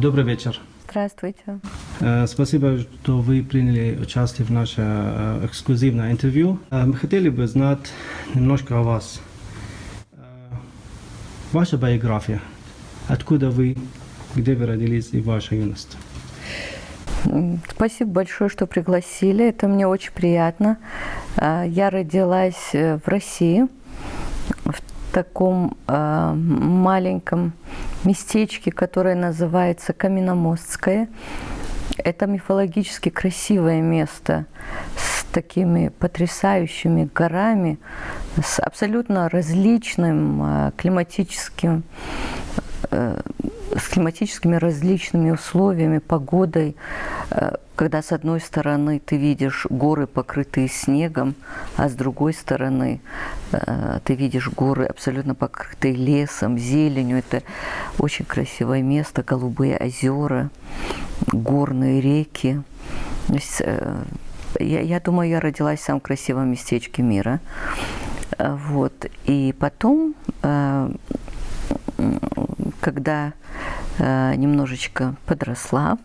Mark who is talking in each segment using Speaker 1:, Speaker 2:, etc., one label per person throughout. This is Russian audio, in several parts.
Speaker 1: Добрый вечер.
Speaker 2: Здравствуйте.
Speaker 1: Спасибо, что вы приняли участие в наше эксклюзивное интервью. Мы хотели бы знать немножко о вас. Ваша биография. Откуда вы, где вы родились и ваша юность?
Speaker 2: Спасибо большое, что пригласили. Это мне очень приятно. Я родилась в России, в таком маленьком местечке, которое называется Каменномостское. Это мифологически красивое место с такими потрясающими горами, с абсолютно различным климатическими различными условиями, погодой, когда с одной стороны ты видишь горы, покрытые снегом, а с другой стороны ты видишь горы, абсолютно покрытые лесом, зеленью. Это очень красивое место, голубые озера, горные реки. То есть, я думаю, я родилась в самом красивом местечке мира. Вот. И потом, когда немножечко подросла,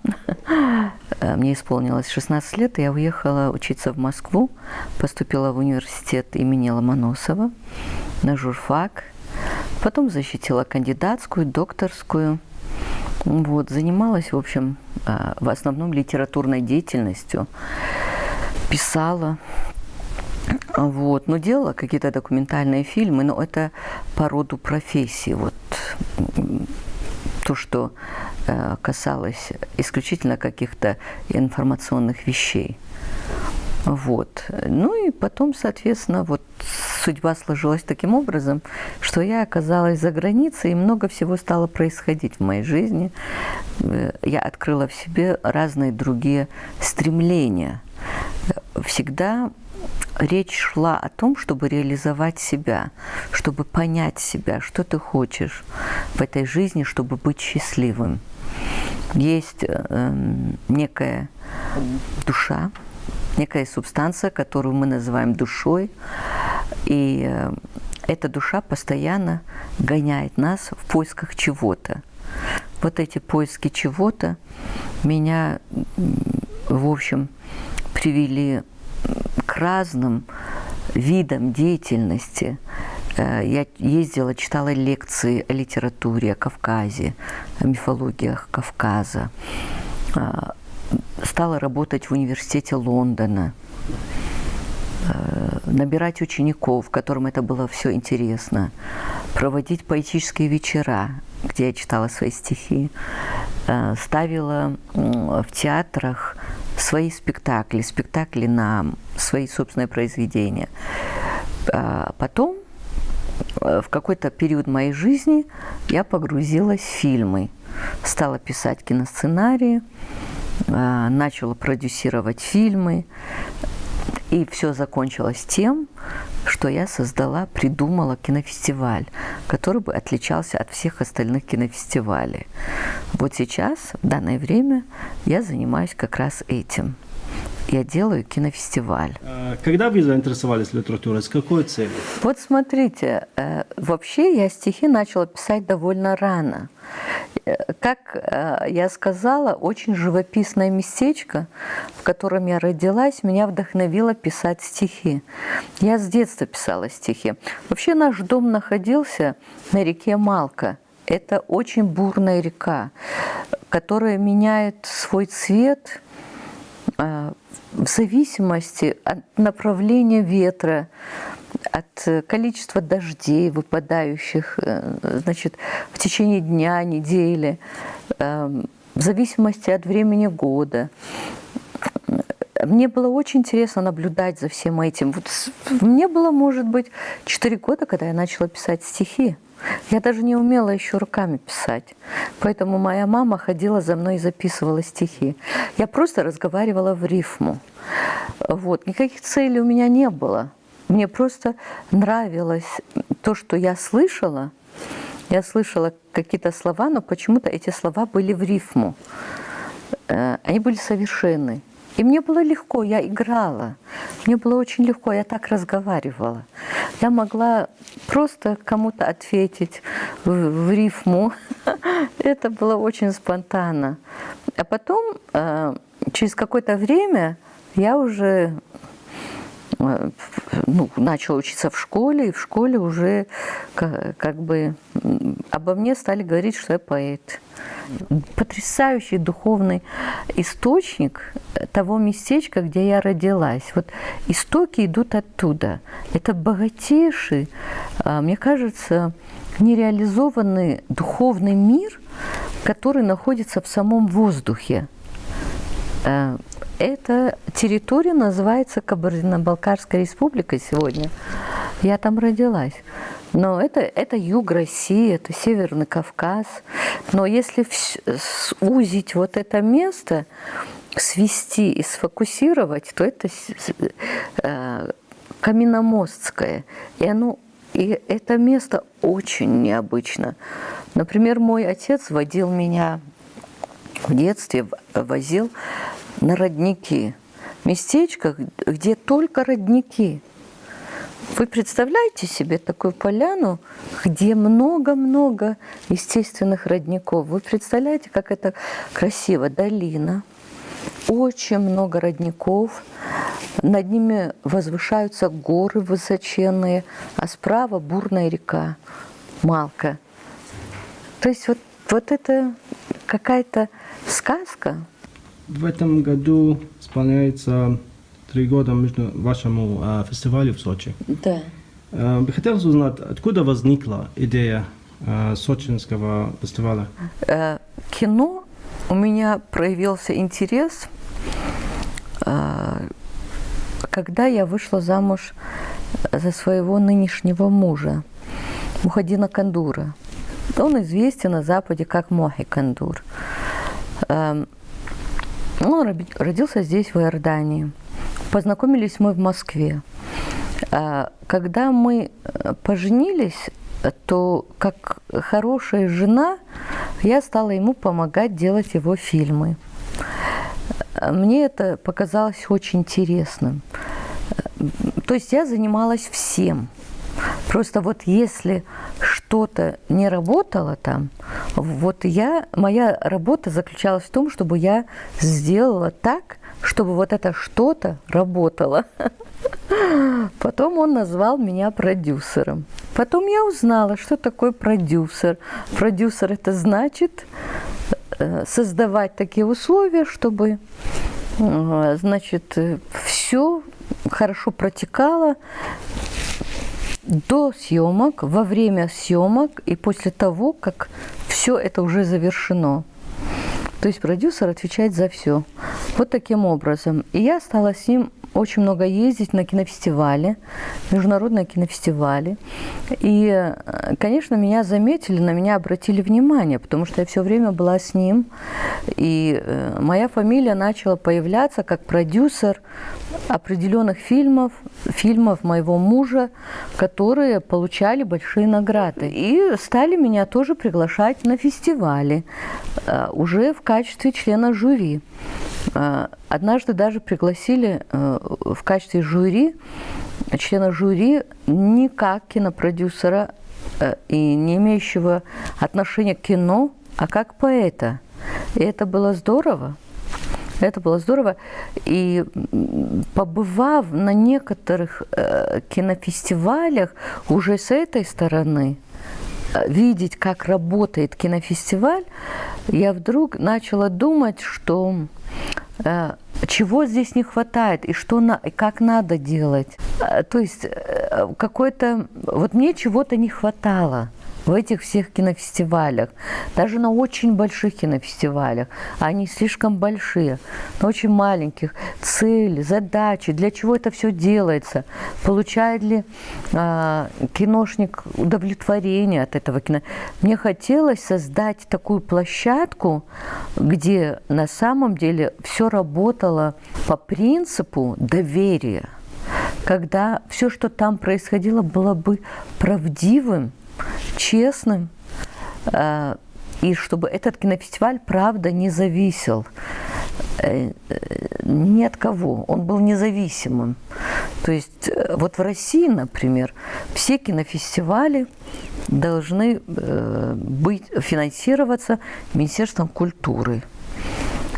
Speaker 2: мне исполнилось 16 лет, и я уехала учиться в Москву, поступила в университет имени Ломоносова на журфак, потом защитила кандидатскую, докторскую. Вот, занималась, в общем, в основном литературной деятельностью, писала. Вот, но делала какие-то документальные фильмы, но это по роду профессии. Вот, то, что касалось исключительно каких-то информационных вещей. Вот. Ну и потом, соответственно, вот судьба сложилась таким образом, что я оказалась за границей, и много всего стало происходить в моей жизни. Я открыла в себе разные другие стремления. Всегда речь шла о том, чтобы реализовать себя, чтобы понять себя, что ты хочешь в этой жизни, чтобы быть счастливым. Есть некая душа, некая субстанция, которую мы называем душой, и эта душа постоянно гоняет нас в поисках чего-то. Вот эти поиски чего-то меня, в общем, привели к разным видам деятельности. Я ездила, читала лекции о литературе, о Кавказе, о мифологиях Кавказа. Стала работать в университете Лондона, набирать учеников, которым это было все интересно, проводить поэтические вечера, где я читала свои стихи, ставила в театрах свои спектакли на свои собственные произведения. Потом, в какой-то период моей жизни, я погрузилась в фильмы, стала писать киносценарии, начала продюсировать фильмы, и все закончилось тем, что я придумала кинофестиваль, который бы отличался от всех остальных кинофестивалей. Вот сейчас, в данное время, я занимаюсь как раз этим. Я делаю кинофестиваль.
Speaker 1: Когда вы заинтересовались литературой? С какой целью?
Speaker 2: Вот смотрите, вообще я стихи начала писать довольно рано. Как я сказала, очень живописное местечко, в котором я родилась, меня вдохновило писать стихи. Я с детства писала стихи. Вообще наш дом находился на реке Малка. Это очень бурная река, которая меняет свой цвет в зависимости от направления ветра, от количества дождей, выпадающих, значит, в течение дня, недели, в зависимости от времени года. Мне было очень интересно наблюдать за всем этим. Вот мне было, может быть, 4 года, когда я начала писать стихи. Я даже не умела еще руками писать. Поэтому моя мама ходила за мной и записывала стихи. Я просто разговаривала в рифму. Вот. Никаких целей у меня не было. Мне просто нравилось то, что я слышала. Я слышала какие-то слова, но почему-то эти слова были в рифму. Они были совершенны. И мне было легко, я играла. Мне было очень легко, я так разговаривала. Я могла просто кому-то ответить в рифму Это было очень спонтанно. А потом, через какое-то время, я уже начала учиться в школе, и в школе уже как бы обо мне стали говорить, что я поэт. Потрясающий духовный источник того местечка, где я родилась. Вот истоки идут оттуда. Это богатейший, мне кажется, нереализованный духовный мир, который находится в самом воздухе. Эта территория называется Кабардино-Балкарская республика сегодня. Я там родилась. Но это юг России, это Северный Кавказ. Но если сузить вот это место, свести и сфокусировать, то это Каменномостское. И это место очень необычно. Например, мой отец водил меня в детстве, возил на родники. Местечко, где только родники. Вы представляете себе такую поляну, где много-много естественных родников? Вы представляете, как это красиво? Долина, очень много родников, над ними возвышаются горы высоченные, а справа бурная река Малка. То есть вот это какая-то сказка.
Speaker 1: В этом году исполняется 3 года вашему фестивалю в Сочи.
Speaker 2: Да.
Speaker 1: Бы хотелось узнать, откуда возникла идея сочинского фестиваля?
Speaker 2: Кино, у меня проявился интерес, когда я вышла замуж за своего нынешнего мужа, Мухаддина Кандура. Он известен на Западе как Мохи Кандур. Он родился здесь, в Иордании. Познакомились мы в Москве. Когда мы поженились, то как хорошая жена я стала ему помогать делать его фильмы. Мне это показалось очень интересным. То есть я занималась всем. Просто вот если что-то не работало там, моя работа заключалась в том, чтобы я сделала так, чтобы вот это что-то работало. Потом он назвал меня продюсером. Потом я узнала, что такое продюсер. Продюсер – это значит создавать такие условия, чтобы, значит, все хорошо протекало до съемок, во время съемок и после того, как все это уже завершено. То есть продюсер отвечает за все. Вот таким образом. И я стала с ним очень много ездить на кинофестивали, международные кинофестивали. И, конечно, меня заметили, на меня обратили внимание, потому что я все время была с ним. И моя фамилия начала появляться как продюсер определенных фильмов моего мужа, которые получали большие награды. И стали меня тоже приглашать на фестивали, уже в качестве члена жюри. Однажды даже пригласили в качестве члена жюри не как кинопродюсера и не имеющего отношения к кино, а как поэта. И это было здорово. Это было здорово. И побывав на некоторых кинофестивалях уже с этой стороны, видеть, как работает кинофестиваль, я вдруг начала думать, что чего здесь не хватает и как надо делать. То есть мне чего-то не хватало в этих всех кинофестивалях, даже на очень больших кинофестивалях. Они слишком большие, на очень маленьких. Цели, задачи, для чего это все делается, получает ли киношник удовлетворение от этого кино. Мне хотелось создать такую площадку, где на самом деле все работало по принципу доверия, когда все, что там происходило, было бы правдивым, честным, и чтобы этот кинофестиваль, правда, не зависел ни от кого. Он был независимым. То есть вот в России, например, все кинофестивали должны финансироваться Министерством культуры.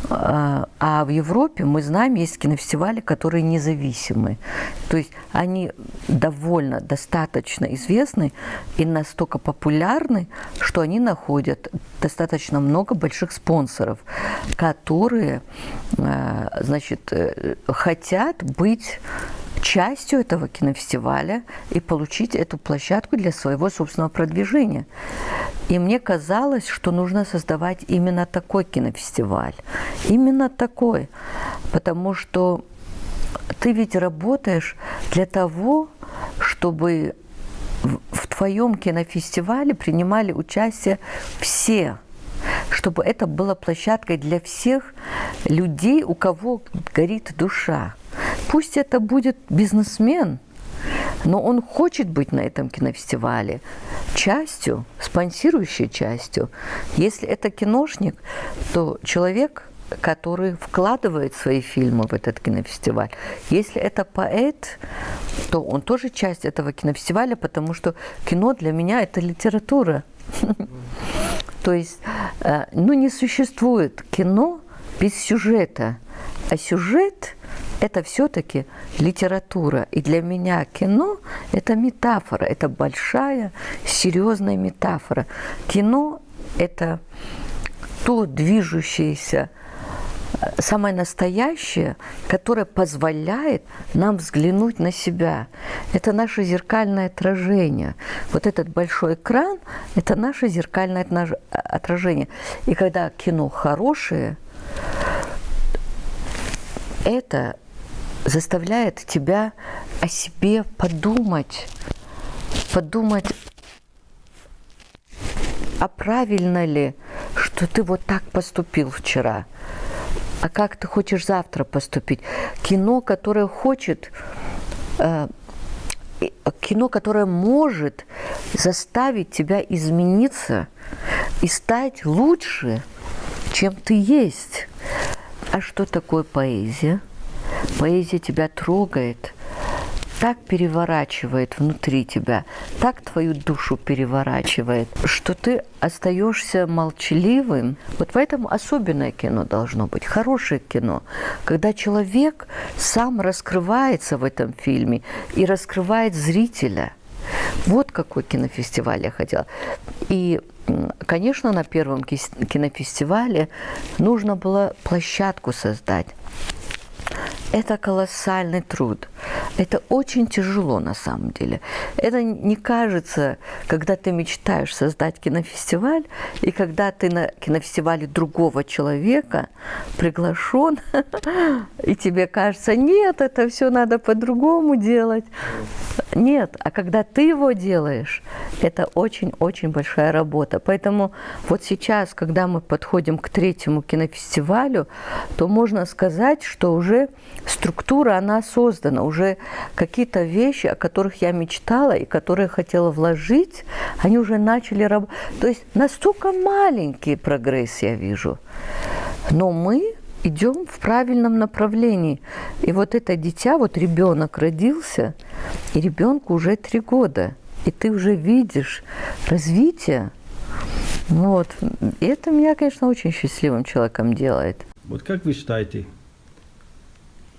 Speaker 2: А в Европе, мы знаем, есть кинофестивали, которые независимы. То есть они достаточно известны и настолько популярны, что они находят достаточно много больших спонсоров, которые, значит, хотят быть частью этого кинофестиваля и получить эту площадку для своего собственного продвижения. И мне казалось, что нужно создавать именно такой кинофестиваль. Именно такой. Потому что ты ведь работаешь для того, чтобы в твоем кинофестивале принимали участие все. Чтобы это была площадкой для всех людей, у кого горит душа. Пусть это будет бизнесмен, но он хочет быть на этом кинофестивале частью, спонсирующей частью. Если это киношник, то человек, который вкладывает свои фильмы в этот кинофестиваль. Если это поэт, то он тоже часть этого кинофестиваля, потому что кино для меня – это литература. То есть, не существует кино без сюжета, а сюжет – это все-таки литература. И для меня кино – это метафора, это большая, серьезная метафора. Кино – это то движущееся, самое настоящее, которое позволяет нам взглянуть на себя. Это наше зеркальное отражение. Вот этот большой экран – это наше зеркальное отражение. И когда кино хорошее, это заставляет тебя о себе подумать, а правильно ли, что ты вот так поступил вчера, а как ты хочешь завтра поступить. Кино, которое хочет, кино, которое может заставить тебя измениться и стать лучше, чем ты есть. А что такое поэзия? Поэзия тебя трогает, так переворачивает внутри тебя, так твою душу переворачивает, что ты остаешься молчаливым. Вот поэтому особенное кино должно быть, хорошее кино, когда человек сам раскрывается в этом фильме и раскрывает зрителя. Вот какой кинофестиваль я хотела. И, конечно, на первом кинофестивале нужно было площадку создать. Это колоссальный труд. Это очень тяжело на самом деле. Это не кажется, когда ты мечтаешь создать кинофестиваль, и когда ты на кинофестивале другого человека приглашен, и тебе кажется, нет, это все надо по-другому делать. Нет, а когда ты его делаешь, это очень-очень большая работа. Поэтому вот сейчас, когда мы подходим к третьему кинофестивалю, то можно сказать, что уже структура, она создана, уже какие-то вещи, о которых я мечтала и которые хотела вложить, они уже начали работать. То есть настолько маленький прогресс я вижу. Но мы идем в правильном направлении. И вот это дитя, вот ребенок родился, и ребенку уже 3 года. И ты уже видишь развитие. Вот. И это меня, конечно, очень счастливым человеком делает.
Speaker 1: Вот как вы считаете,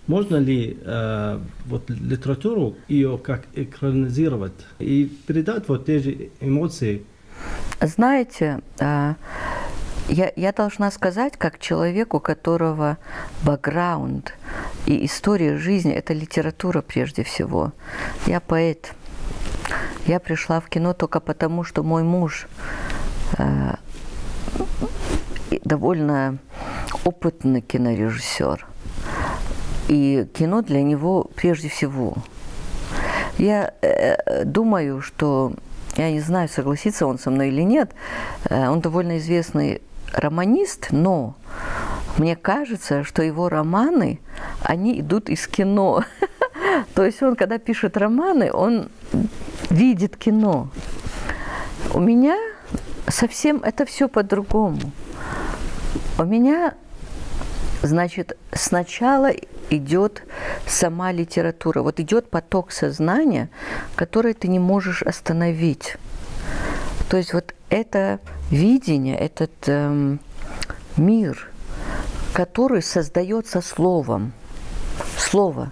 Speaker 1: можно ли вот литературу ее как экранизировать и передать вот те же эмоции?
Speaker 2: Знаете, я должна сказать, как человек, у которого бэкграунд и история жизни – это литература прежде всего. Я поэт. Я пришла в кино только потому, что мой муж довольно опытный кинорежиссер. И кино для него прежде всего. Я думаю, что, я не знаю, согласится он со мной или нет, он довольно известный романист, но мне кажется, что его романы, они идут из кино. То есть он, когда пишет романы, он видит кино. У меня совсем это все по-другому. У меня Значит, сначала идет сама литература. Вот идет поток сознания, который ты не можешь остановить. То есть вот это видение, этот мир, который создается словом. Слово.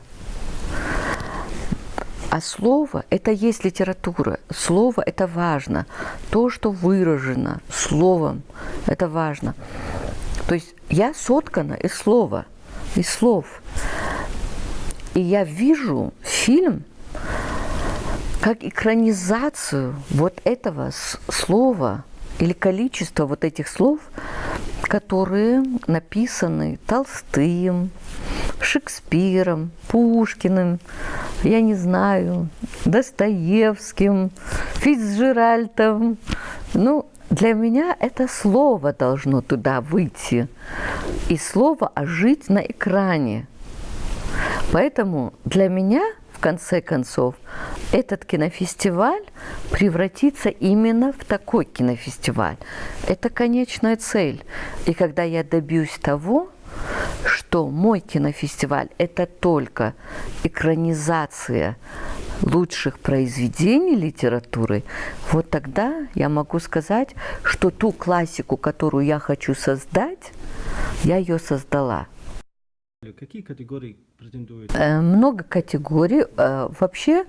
Speaker 2: А слово – это есть литература. Слово – это важно. То, что выражено словом – это важно. То есть я соткана из слова, из слов. И я вижу фильм как экранизацию вот этого слова или количества вот этих слов, которые написаны Толстым, Шекспиром, Пушкиным, я не знаю, Достоевским, Фицджеральдом. Ну, для меня это слово должно туда выйти. И слово ожить на экране. Поэтому для меня, в конце концов, этот кинофестиваль превратится именно в такой кинофестиваль. Это конечная цель. И когда я добьюсь того, что мой кинофестиваль – это только экранизация лучших произведений литературы, вот тогда я могу сказать, что ту классику, которую я хочу создать, я ее создала.
Speaker 1: Какие категории претендуют?
Speaker 2: Много категорий. Вообще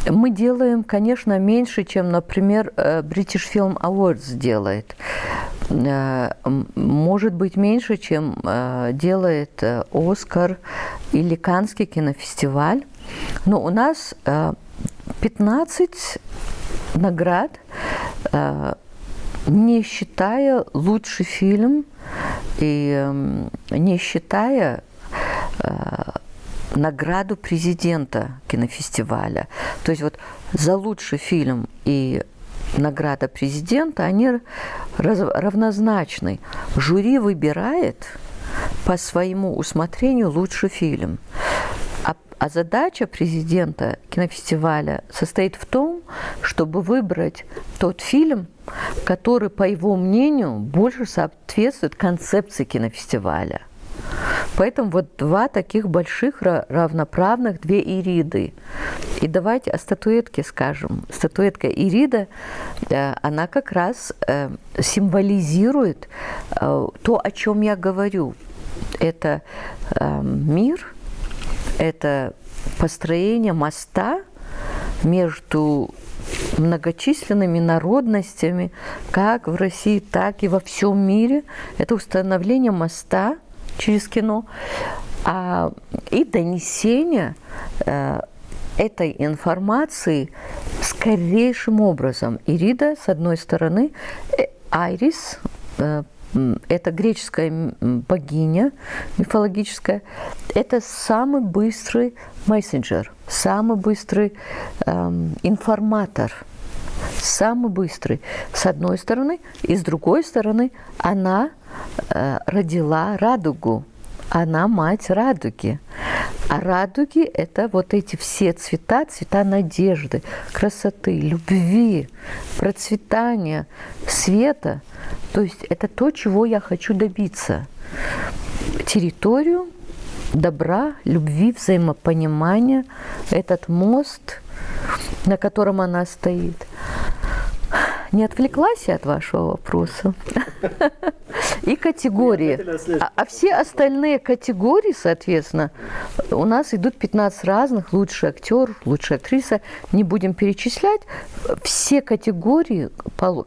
Speaker 2: мы делаем, конечно, меньше, чем, например, British Film Awards делает. Может быть, меньше, чем делает Оскар или Каннский кинофестиваль. Но у нас 15 наград, не считая лучший фильм и не считая награду президента кинофестиваля. То есть вот за лучший фильм и награда президента, они равнозначны. Жюри выбирает по своему усмотрению лучший фильм. А задача президента кинофестиваля состоит в том, чтобы выбрать тот фильм, который, по его мнению, больше соответствует концепции кинофестиваля. Поэтому вот два таких больших равноправных, две Ириды. И давайте о статуэтке скажем. Статуэтка Ирида, она как раз символизирует то, о чем я говорю. Это мир, это построение моста между многочисленными народностями, как в России, так и во всем мире. Это установление моста через кино и донесение этой информации скорейшим образом. Ирида, с одной стороны, Айрис, это греческая богиня мифологическая, это самый быстрый мессенджер, самый быстрый информатор, самый быстрый, с одной стороны, и с другой стороны, она родила радугу, она мать радуги. А радуги – это вот эти все цвета, цвета надежды, красоты, любви, процветания, света. То есть это то, чего я хочу добиться. Территорию добра, любви, взаимопонимания, этот мост, на котором она стоит. Не отвлеклась я от вашего вопроса? И категории. А все остальные категории, соответственно, у нас идут 15 разных. Лучший актер, лучшая актриса. Не будем перечислять. Все категории,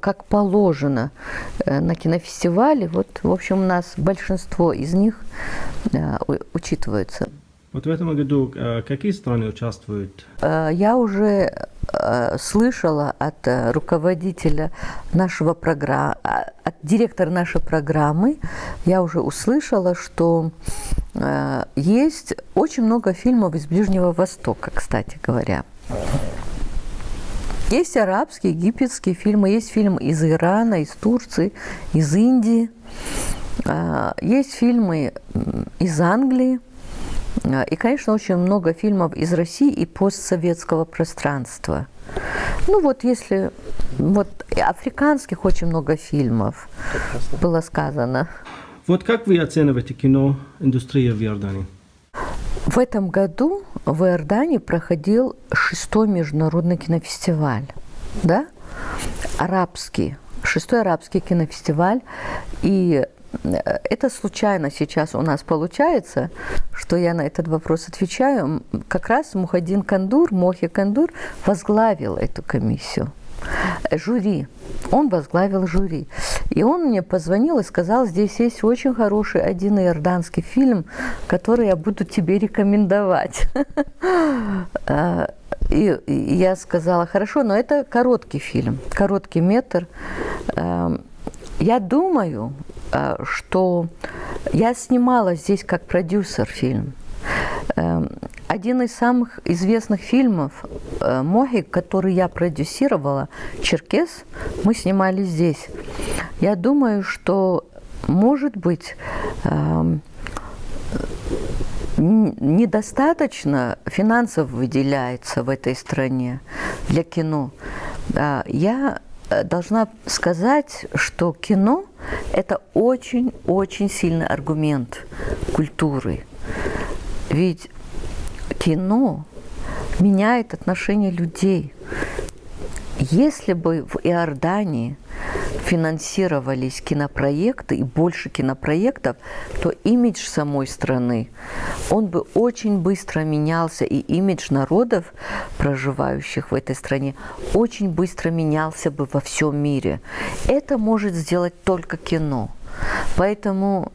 Speaker 2: как положено на кинофестивале, вот, в общем, у нас большинство из них учитываются.
Speaker 1: Вот в этом году какие страны участвуют?
Speaker 2: Я уже слышала от руководителя нашего программы, от директора нашей программы, я уже услышала, что есть очень много фильмов из Ближнего Востока, кстати говоря. Есть арабские, египетские фильмы, есть фильмы из Ирана, из Турции, из Индии, есть фильмы из Англии. И, конечно, очень много фильмов из России и постсоветского пространства. Ну вот если... Вот африканских очень много фильмов было сказано.
Speaker 1: Вот как вы оцениваете киноиндустрию в Иордании?
Speaker 2: В этом году в Иордании проходил 6-й международный кинофестиваль, да? Арабский, 6-й арабский кинофестиваль. И это случайно сейчас у нас получается, что я на этот вопрос отвечаю. Как раз Мохи Кандур возглавил эту комиссию. Жюри. Он возглавил жюри. И он мне позвонил и сказал, здесь есть очень хороший один иорданский фильм, который я буду тебе рекомендовать. И я сказала, хорошо, но это короткий фильм, короткий метр. Я думаю, что я снимала здесь как продюсер фильм. Один из самых известных фильмов Мохи, который я продюсировала, «Черкес», мы снимали здесь. Я думаю, что, может быть, недостаточно финансов выделяется в этой стране для кино. Я должна сказать, что кино – это очень-очень сильный аргумент культуры. Ведь кино меняет отношение людей. Если бы в Иордании финансировались кинопроекты и больше кинопроектов, то имидж самой страны, он бы очень быстро менялся, и имидж народов, проживающих в этой стране, очень быстро менялся бы во всем мире. Это может сделать только кино. Поэтому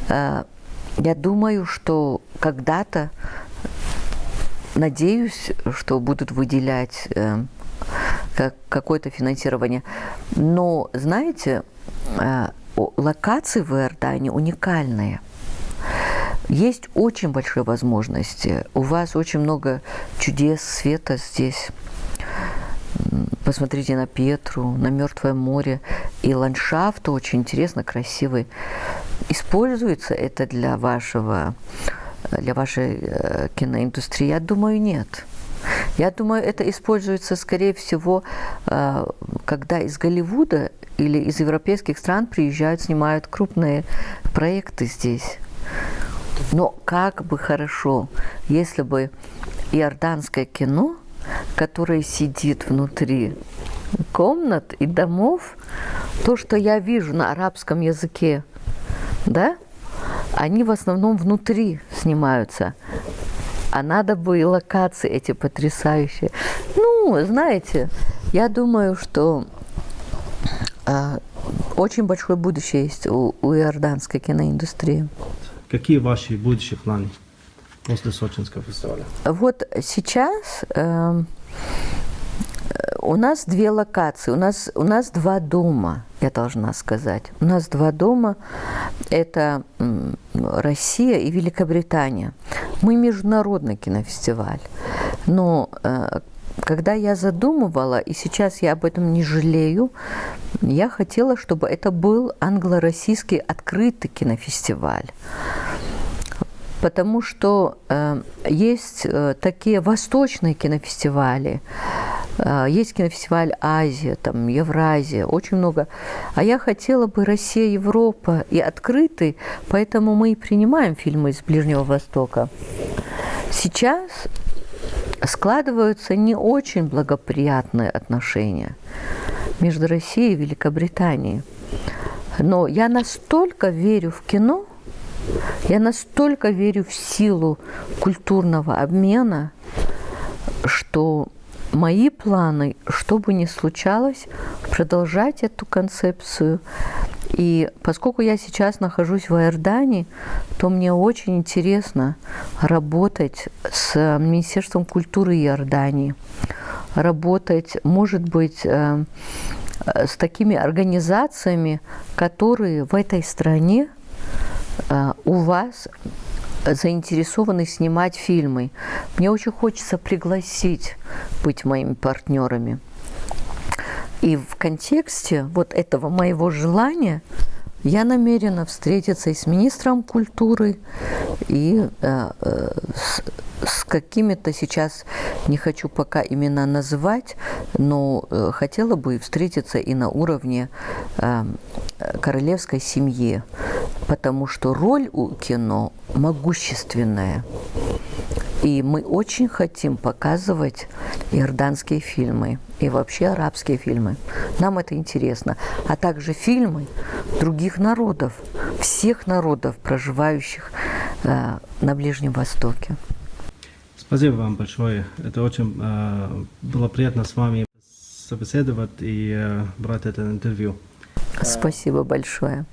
Speaker 2: я думаю, что когда-то, надеюсь, что будут выделять какое-то финансирование. Но, знаете, локации в Иордании уникальные. Есть очень большие возможности. У вас очень много чудес света здесь. Посмотрите на Петру, на Мертвое море. И ландшафт очень интересно, красивый. Используется это для вашей киноиндустрии? Я думаю, нет. Я думаю, это используется, скорее всего, когда из Голливуда или из европейских стран приезжают, снимают крупные проекты здесь. Но как бы хорошо, если бы иорданское кино, которое сидит внутри комнат и домов, то, что я вижу на арабском языке, да, они в основном внутри снимаются. А надо бы и локации эти потрясающие. Ну, знаете, я думаю, что очень большое будущее есть у иорданской киноиндустрии.
Speaker 1: Какие ваши будущие планы после Сочинского фестиваля? Вот
Speaker 2: сейчас у нас 2 локации, у нас 2 дома, я должна сказать. У нас 2 дома, это Россия и Великобритания. Мы международный кинофестиваль, но когда я задумывала, и сейчас я об этом не жалею, я хотела, чтобы это был англо-российский открытый кинофестиваль. Потому что есть такие восточные кинофестивали, есть кинофестиваль Азия, там, Евразия, очень много. А я хотела бы Россия, Европа и открытый, поэтому мы и принимаем фильмы из Ближнего Востока. Сейчас складываются не очень благоприятные отношения между Россией и Великобританией. Но я настолько верю в кино, я настолько верю в силу культурного обмена, что мои планы, что бы ни случалось, продолжать эту концепцию. И поскольку я сейчас нахожусь в Иордании, то мне очень интересно работать с Министерством культуры Иордании, работать, может быть, с такими организациями, которые в этой стране у вас заинтересованы снимать фильмы. Мне очень хочется пригласить быть моими партнерами. И в контексте вот этого моего желания я намерена встретиться и с министром культуры, и с какими-то, сейчас не хочу пока имена называть, но хотела бы встретиться и на уровне королевской семьи. потому что роль у кино могущественная. И мы очень хотим показывать иорданские фильмы и вообще арабские фильмы. Нам это интересно. А также фильмы других народов, всех народов, проживающих на Ближнем Востоке.
Speaker 1: Спасибо вам большое. Это очень было приятно с вами собеседовать и брать это интервью.
Speaker 2: Спасибо большое.